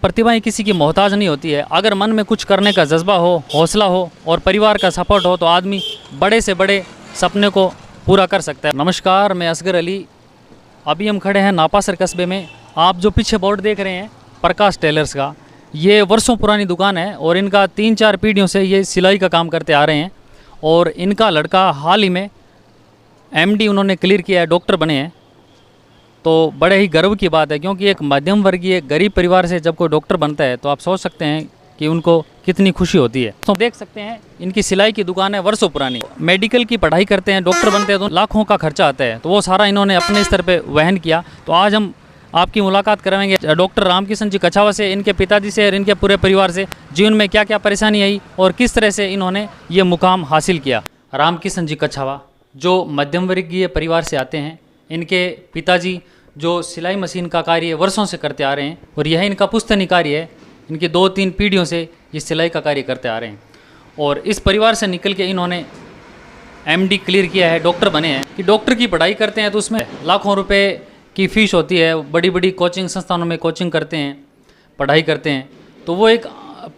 प्रतिभाएं किसी की मोहताज नहीं होती है। अगर मन में कुछ करने का जज्बा हो, हौसला हो और परिवार का सपोर्ट हो तो आदमी बड़े से बड़े सपने को पूरा कर सकता है। नमस्कार, मैं असगर अली। अभी हम खड़े हैं नापासर कस्बे में। आप जो पीछे बोर्ड देख रहे हैं प्रकाश टेलर्स का, ये वर्षों पुरानी दुकान है और इनका 3-4 पीढ़ियों से ये सिलाई का काम करते आ रहे हैं। और इनका लड़का हाल ही में एमडी उन्होंने क्लियर किया है, डॉक्टर बने हैं। तो बड़े ही गर्व की बात है, क्योंकि एक मध्यम वर्गीय गरीब परिवार से जब कोई डॉक्टर बनता है तो आप सोच सकते हैं कि उनको कितनी खुशी होती है। तो देख सकते हैं इनकी सिलाई की दुकान है वर्षों पुरानी। मेडिकल की पढ़ाई करते हैं, डॉक्टर बनते हैं तो लाखों का खर्चा आता है, तो वो सारा इन्होंने अपने स्तर पे वहन किया। तो आज हम आपकी मुलाकात कराएंगे डॉक्टर रामकिशन जी कछावा से, इनके पिताजी से और इनके पूरे परिवार से। जीवन में क्या क्या परेशानी आई और किस तरह से इन्होंने ये मुकाम हासिल किया। रामकिशन जी कछावा जो मध्यम वर्गीय परिवार से आते हैं, इनके पिताजी जो सिलाई मशीन का कार्य वर्षों से करते आ रहे हैं और यह इनका पुश्तैनी कार्य है। इनकी 2-3 पीढ़ियों से ये सिलाई का कार्य करते आ रहे हैं और इस परिवार से निकल के इन्होंने एमडी क्लियर किया है, डॉक्टर बने हैं। कि डॉक्टर की पढ़ाई करते हैं तो उसमें लाखों रुपए की फ़ीस होती है। बड़ी बड़ी कोचिंग संस्थानों में कोचिंग करते हैं, पढ़ाई करते हैं, तो वो एक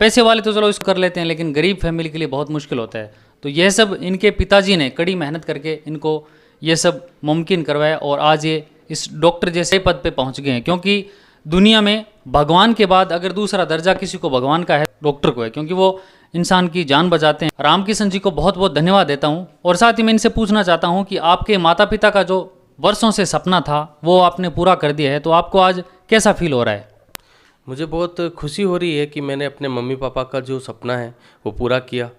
पैसे वाले तो चलो इसको कर लेते हैं, लेकिन गरीब फैमिली के लिए बहुत मुश्किल होता है। तो यह सब इनके पिताजी ने कड़ी मेहनत करके इनको ये सब मुमकिन करवाया और आज ये इस डॉक्टर जैसे पद पे पहुंच गए हैं। क्योंकि दुनिया में भगवान के बाद अगर दूसरा दर्जा किसी को भगवान का है, डॉक्टर को है, क्योंकि वो इंसान की जान बचाते हैं। रामकिशन जी को बहुत बहुत धन्यवाद देता हूँ। और साथ ही मैं इनसे पूछना चाहता हूँ कि आपके माता पिता का जो वर्षों से सपना था वो आपने पूरा कर दिया है, तो आपको आज कैसा फील हो रहा है? मुझे बहुत खुशी हो रही है कि मैंने अपने मम्मी पापा का जो सपना है वो पूरा किया।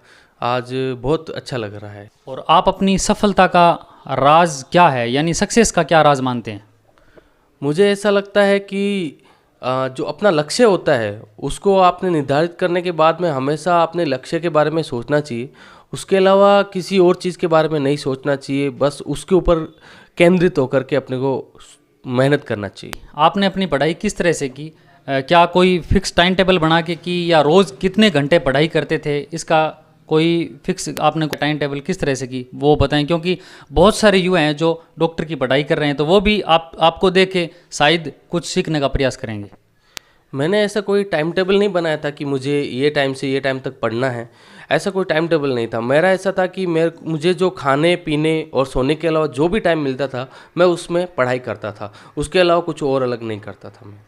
आज बहुत अच्छा लग रहा है। और आप अपनी सफलता का राज क्या है, यानी सक्सेस का क्या राज मानते हैं? मुझे ऐसा लगता है कि जो अपना लक्ष्य होता है उसको आपने निर्धारित करने के बाद में हमेशा अपने लक्ष्य के बारे में सोचना चाहिए। उसके अलावा किसी और चीज़ के बारे में नहीं सोचना चाहिए। बस उसके ऊपर केंद्रित होकर के अपने को मेहनत करना चाहिए। आपने अपनी पढ़ाई किस तरह से की? क्या कोई फिक्स टाइम टेबल बना के की या रोज़ कितने घंटे पढ़ाई करते थे? इसका कोई फिक्स आपने टाइम टेबल किस तरह से की वो बताएं, क्योंकि बहुत सारे युवा हैं जो डॉक्टर की पढ़ाई कर रहे हैं, तो वो भी आपको देख के शायद कुछ सीखने का प्रयास करेंगे। मैंने ऐसा कोई टाइम टेबल नहीं बनाया था कि मुझे ये टाइम से ये टाइम तक पढ़ना है। ऐसा कोई टाइम टेबल नहीं था। मेरा ऐसा था कि मुझे जो खाने पीने और सोने के अलावा जो भी टाइम मिलता था मैं उसमें पढ़ाई करता था। उसके अलावा कुछ और अलग नहीं करता था मैं।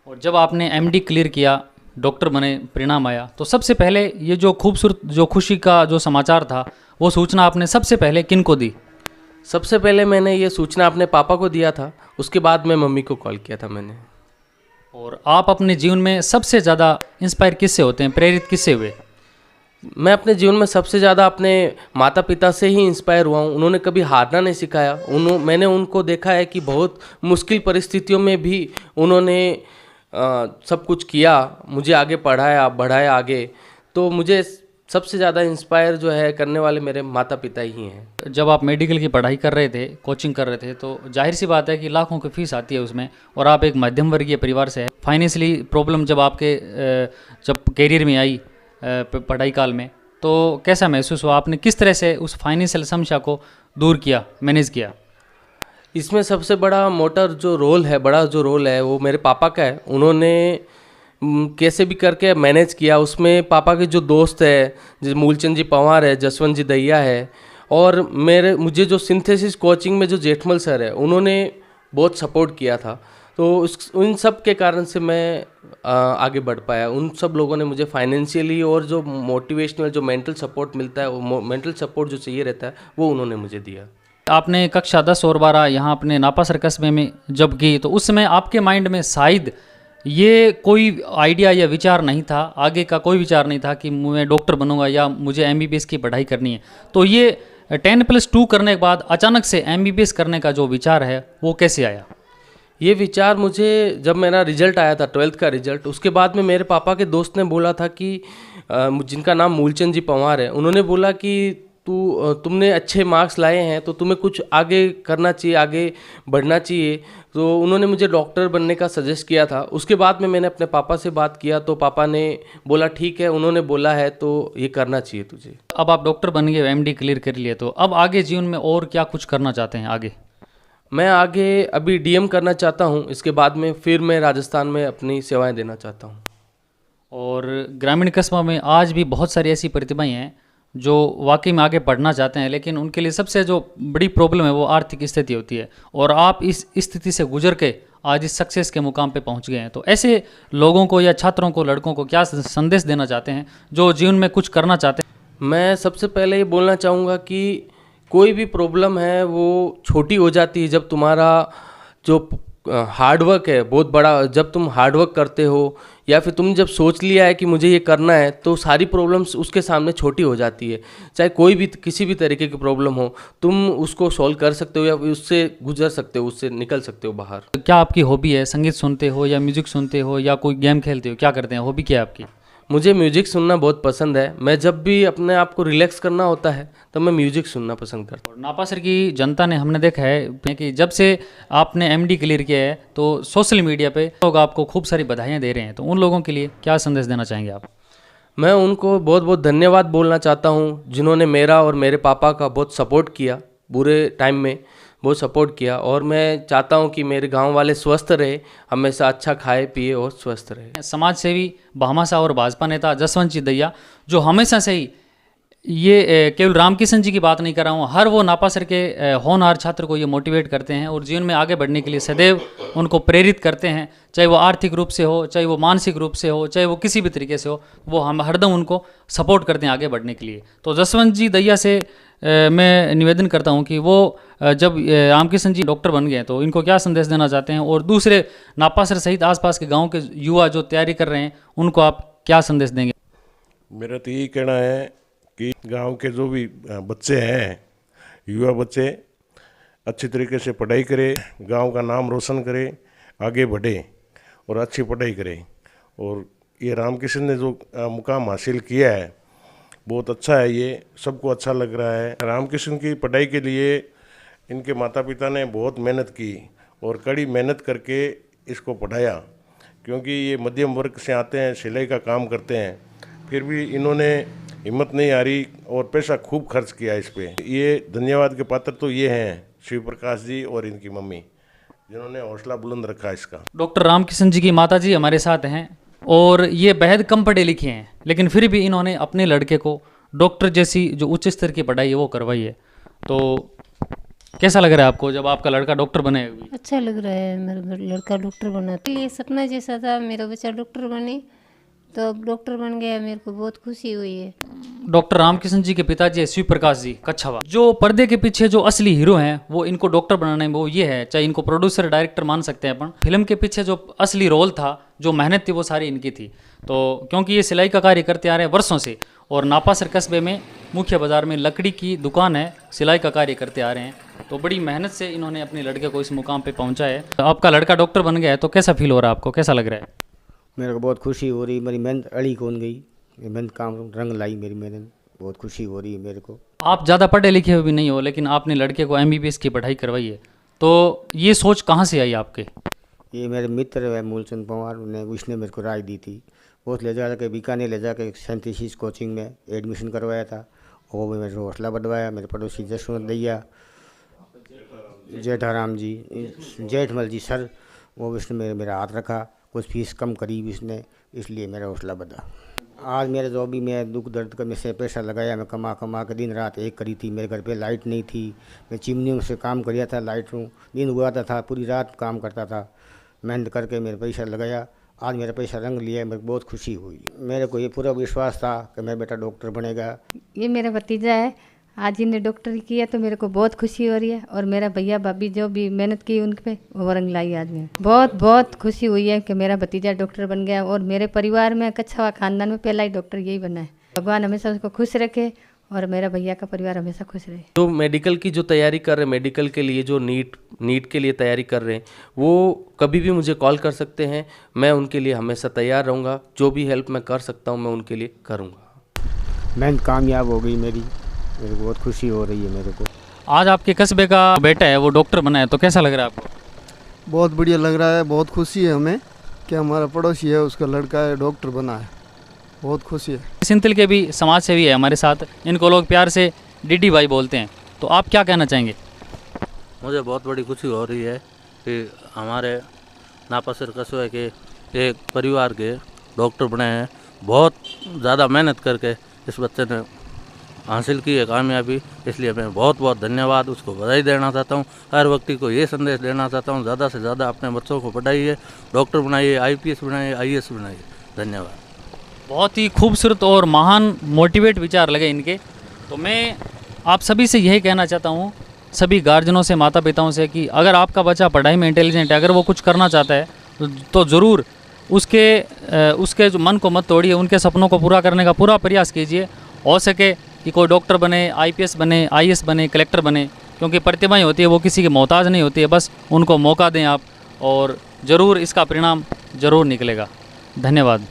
और जब आपने एमडी क्लियर किया, डॉक्टर बने, परिणाम आया, तो सबसे पहले ये जो खूबसूरत जो खुशी का जो समाचार था वो सूचना आपने सबसे पहले किन को दी? सबसे पहले मैंने ये सूचना अपने पापा को दिया था, उसके बाद मैं मम्मी को कॉल किया था मैंने। और आप अपने जीवन में सबसे ज़्यादा इंस्पायर किससे होते हैं, प्रेरित किससे हुए? मैं अपने जीवन में सबसे ज़्यादा अपने माता पिता से ही इंस्पायर हुआ हूँ। उन्होंने कभी हारना नहीं सिखाया। मैंने उनको देखा है कि बहुत मुश्किल परिस्थितियों में भी उन्होंने सब कुछ किया, मुझे आगे पढ़ाया, बढ़ाया आगे। तो मुझे सबसे ज़्यादा इंस्पायर जो है करने वाले मेरे माता पिता ही हैं। जब आप मेडिकल की पढ़ाई कर रहे थे, कोचिंग कर रहे थे, तो जाहिर सी बात है कि लाखों की फीस आती है उसमें, और आप एक मध्यम वर्गीय परिवार से हैं। फाइनेंशियली प्रॉब्लम जब आपके जब कैरियर में आई पढ़ाई काल में, तो कैसा महसूस हुआ? आपने किस तरह से उस फाइनेंशियल समस्या को दूर किया, मैनेज किया? इसमें सबसे बड़ा बड़ा जो रोल है वो मेरे पापा का है। उन्होंने कैसे भी करके मैनेज किया। उसमें पापा के जो दोस्त है, जैसे मूलचंद जी पंवार है, जसवंत जी दैया है, और मुझे जो सिंथेसिस कोचिंग में जो जेठमल सर है उन्होंने बहुत सपोर्ट किया था। तो उन सब के कारण से मैं आगे बढ़ पाया। उन सब लोगों ने मुझे फाइनेंशियली और जो मोटिवेशनल जो मेंटल सपोर्ट मिलता है, वो मेंटल सपोर्ट जो चाहिए रहता है, वो उन्होंने मुझे दिया। आपने कक्षा 10 और 12 यहाँ अपने नापासर कस्बे में जब की, तो उस समय आपके माइंड में शायद ये कोई आइडिया या विचार नहीं था, आगे का कोई विचार नहीं था कि मैं डॉक्टर बनूंगा या मुझे एमबीबीएस की पढ़ाई करनी है। तो ये 10+2 करने के बाद अचानक से एमबीबीएस करने का जो विचार है वो कैसे आया? ये विचार मुझे जब मेरा रिजल्ट आया था, 12th का रिजल्ट, उसके बाद में मेरे पापा के दोस्त ने बोला था कि जिनका नाम मूलचंद जी पंवार है, उन्होंने बोला कि तुमने अच्छे मार्क्स लाए हैं तो तुम्हें कुछ आगे करना चाहिए, आगे बढ़ना चाहिए। तो उन्होंने मुझे डॉक्टर बनने का सजेस्ट किया था। उसके बाद में मैंने अपने पापा से बात किया तो पापा ने बोला ठीक है, उन्होंने बोला है तो ये करना चाहिए तुझे। अब आप डॉक्टर बन गए, एमडी क्लियर कर लिए, तो अब आगे जीवन में और क्या कुछ करना चाहते हैं आगे? मैं आगे अभी डीएम करना चाहता हूँ। इसके बाद में फिर मैं राजस्थान में अपनी सेवाएं देना चाहता हूँ। और ग्रामीण कस्बा में आज भी बहुत सारी ऐसी प्रतिभाएं हैं जो वाकई में आगे बढ़ना चाहते हैं, लेकिन उनके लिए सबसे जो बड़ी प्रॉब्लम है वो आर्थिक स्थिति होती है। और आप इस स्थिति से गुजर के आज इस सक्सेस के मुकाम पे पहुंच गए हैं। तो ऐसे लोगों को या छात्रों को, लड़कों को क्या संदेश देना चाहते हैं जो जीवन में कुछ करना चाहते हैं? मैं सबसे पहले ये बोलना चाहूँगा कि कोई भी प्रॉब्लम है वो छोटी हो जाती है जब तुम्हारा जो हार्डवर्क है बहुत बड़ा, जब तुम हार्डवर्क करते हो या फिर तुम जब सोच लिया है कि मुझे ये करना है, तो सारी प्रॉब्लम्स उसके सामने छोटी हो जाती है। चाहे कोई भी किसी भी तरीके की प्रॉब्लम हो, तुम उसको सॉल्व कर सकते हो या उससे गुजर सकते हो, उससे निकल सकते हो बाहर। क्या आपकी हॉबी है? संगीत सुनते हो या म्यूजिक सुनते हो या कोई गेम खेलते हो? क्या करते हैं? हॉबी क्या है आपकी? मुझे म्यूजिक सुनना बहुत पसंद है। मैं जब भी अपने आप को रिलैक्स करना होता है तो मैं म्यूजिक सुनना पसंद करता हूँ। और नापासर की जनता ने, हमने देखा है कि जब से आपने एमडी क्लियर किया है तो सोशल मीडिया पे लोग आपको खूब सारी बधाइयाँ दे रहे हैं। तो उन लोगों के लिए क्या संदेश देना चाहेंगे आप? मैं उनको बहुत बहुत धन्यवाद बोलना चाहता हूँ जिन्होंने मेरा और मेरे पापा का बहुत सपोर्ट किया, बुरे टाइम में बहुत सपोर्ट किया। और मैं चाहता हूँ कि मेरे गांव वाले स्वस्थ रहे, हमेशा अच्छा खाए पिए और स्वस्थ रहे। समाज सेवी भामाशाह और भाजपा नेता जसवंत जी दहिया, जो हमेशा से ही, ये केवल रामकिशन जी की बात नहीं कर रहा हूँ, हर वो नापासर के होनहार छात्र को ये मोटिवेट करते हैं और जीवन में आगे बढ़ने के लिए सदैव उनको प्रेरित करते हैं। चाहे वो आर्थिक रूप से हो, चाहे वो मानसिक रूप से हो, चाहे वो किसी भी तरीके से हो, वो हम हरदम उनको सपोर्ट करते हैं आगे बढ़ने के लिए। तो जसवंत जी दहिया से मैं निवेदन करता हूं कि वो जब रामकिशन जी डॉक्टर बन गए तो इनको क्या संदेश देना चाहते हैं, और दूसरे नापासर सहित आसपास के गांव के युवा जो तैयारी कर रहे हैं उनको आप क्या संदेश देंगे? मेरा तो यही कहना है कि गांव के जो भी बच्चे हैं, युवा बच्चे, अच्छी तरीके से पढ़ाई करें, गांव का नाम रोशन करें, आगे बढ़े और अच्छी पढ़ाई करें। और ये रामकिशन ने जो मुकाम हासिल किया है बहुत अच्छा है, ये सबको अच्छा लग रहा है। रामकिशन की पढ़ाई के लिए इनके माता पिता ने बहुत मेहनत की और कड़ी मेहनत करके इसको पढ़ाया, क्योंकि ये मध्यम वर्ग से आते हैं, सिलाई का काम करते हैं, फिर भी इन्होंने हिम्मत नहीं हारी और पैसा खूब खर्च किया इस पे। ये धन्यवाद के पात्र तो ये हैं शिव प्रकाश जी और इनकी मम्मी, जिन्होंने हौसला बुलंद रखा इसका। डॉक्टर रामकिशन जी की माता जी हमारे साथ हैं और ये बेहद कम पढ़े लिखे हैं, लेकिन फिर भी इन्होंने अपने लड़के को डॉक्टर जैसी जो उच्च स्तर की पढ़ाई है वो करवाई है। तो कैसा लग रहा है आपको जब आपका लड़का डॉक्टर बने? अच्छा लग रहा है, मेरा लड़का डॉक्टर बना। तो ये सपना जैसा था, मेरा बच्चा डॉक्टर बने, तो अब डॉक्टर बन गया, मेरे को बहुत खुशी हुई है। डॉक्टर रामकिशन जी के पिताजी है शिव प्रकाश जी कच्छावा। जो पर्दे के पीछे जो असली हीरो हैं वो इनको डॉक्टर बनाने में वो ये है, चाहे इनको प्रोड्यूसर डायरेक्टर मान सकते हैं अपन, फिल्म के पीछे जो असली रोल था, जो मेहनत थी, वो सारी इनकी थी। तो क्योंकि ये सिलाई का कार्य करते आ रहे हैं वर्षों से, और नापासर कस्बे में मुख्य बाजार में लकड़ी की दुकान है, सिलाई का कार्य करते आ रहे हैं, तो बड़ी मेहनत से इन्होंने अपने लड़के को इस मुकाम पे पहुंचा है। तो आपका लड़का डॉक्टर बन गया है तो कैसा फील हो रहा है आपको, कैसा लग रहा है? मेरे को बहुत खुशी हो रही, मेरी मेहनत अड़ी कौन गई, ये मेहनत काम रंग लाई, मेरी मेहनत, बहुत खुशी हो रही है मेरे को। आप ज़्यादा पढ़े लिखे हुए भी नहीं हो, लेकिन आपने लड़के को MBBS की पढ़ाई करवाई है, तो ये सोच कहाँ से आई आपके? ये मेरे मित्र है मूलचंद पवार, उसने मेरे को राय दी थी, बहुत ले जा के बीकानेर ले जाके सिंथेसिस कोचिंग में एडमिशन करवाया था, वो भी मेरे को हौसला बढ़वाया। मेरे पड़ोसी जसवंत दहिया, जेठाराम जी, जेठमल जी सर, वो भी उसने मेरा हाथ रखा, कुछ फीस कम करी भी उसने, इसलिए मेरा हौसला बढ़ा। आज मेरे जो भी मैं दुख दर्द का में से पैसा लगाया, मैं कमा कमा के दिन रात एक करी थी। मेरे घर पे लाइट नहीं थी, मैं चिमनियों से काम किया था, लाइट में दिन उगाता था, पूरी रात काम करता था, मेहनत करके मेरा पैसा लगाया। आज मेरा पैसा रंग लिया, मेरे को बहुत खुशी हुई। मेरे को ये पूरा विश्वास था कि मेरा बेटा डॉक्टर बनेगा। ये मेरा भतीजा है, आज इन्हें डॉक्टर किया तो मेरे को बहुत खुशी हो रही है, और मेरा भैया भाभी जो भी मेहनत की उन पे वो रंग लाई। आज में बहुत बहुत खुशी हुई है कि मेरा भतीजा डॉक्टर बन गया, और मेरे परिवार में कच्छावा खानदान में पहला ही डॉक्टर यही बना है। भगवान हमेशा उसको खुश रखे और मेरा भैया का परिवार हमेशा खुश रहे। जो मेडिकल की जो तैयारी कर रहे हैं, मेडिकल के लिए जो नीट के लिए तैयारी कर रहे हैं, वो कभी भी मुझे कॉल कर सकते हैं, मैं उनके लिए हमेशा तैयार रहूँगा। जो भी हेल्प मैं कर सकता हूँ मैं उनके लिए करूँगा। मेहनत कामयाब हो गई मेरी, मेरे को बहुत खुशी हो रही है मेरे को। आज आपके कस्बे का बेटा है वो डॉक्टर बना है, तो कैसा लग रहा है आपको? बहुत बढ़िया लग रहा है, बहुत खुशी है हमें कि हमारा पड़ोसी है उसका लड़का है डॉक्टर बना है, बहुत खुशी है। सिंथिल के भी समाज सेवी है हमारे साथ, इनको लोग प्यार से DD भाई बोलते हैं, तो आप क्या कहना चाहेंगे? मुझे बहुत बड़ी खुशी हो रही है कि हमारे नापासर कस्बे के एक परिवार के डॉक्टर बने हैं। बहुत ज़्यादा मेहनत करके इस बच्चे ने हासिल की है कामयाबी, इसलिए मैं बहुत बहुत धन्यवाद उसको बधाई देना चाहता हूँ। हर व्यक्ति को ये संदेश देना चाहता हूँ, ज़्यादा से ज़्यादा अपने बच्चों को पढ़ाइए, डॉक्टर बनाइए, IPS बनाइए, IAS बनाइए। धन्यवाद। बहुत ही खूबसूरत और महान मोटिवेट विचार लगे इनके। तो मैं आप सभी से यही कहना चाहता हूँ, सभी गार्जियनों से, माता पिताओं से, कि अगर आपका बच्चा पढ़ाई में इंटेलिजेंट है, अगर वो कुछ करना चाहता है तो ज़रूर उसके जो मन को मत तोड़िए, उनके सपनों को पूरा करने का पूरा प्रयास कीजिए। हो सके कि कोई डॉक्टर बने, IPS बने, IAS बने, कलेक्टर बने, क्योंकि प्रतिभाएं होती है वो किसी की मोहताज नहीं होती है। बस उनको मौका दें आप, और ज़रूर इसका परिणाम ज़रूर निकलेगा। धन्यवाद।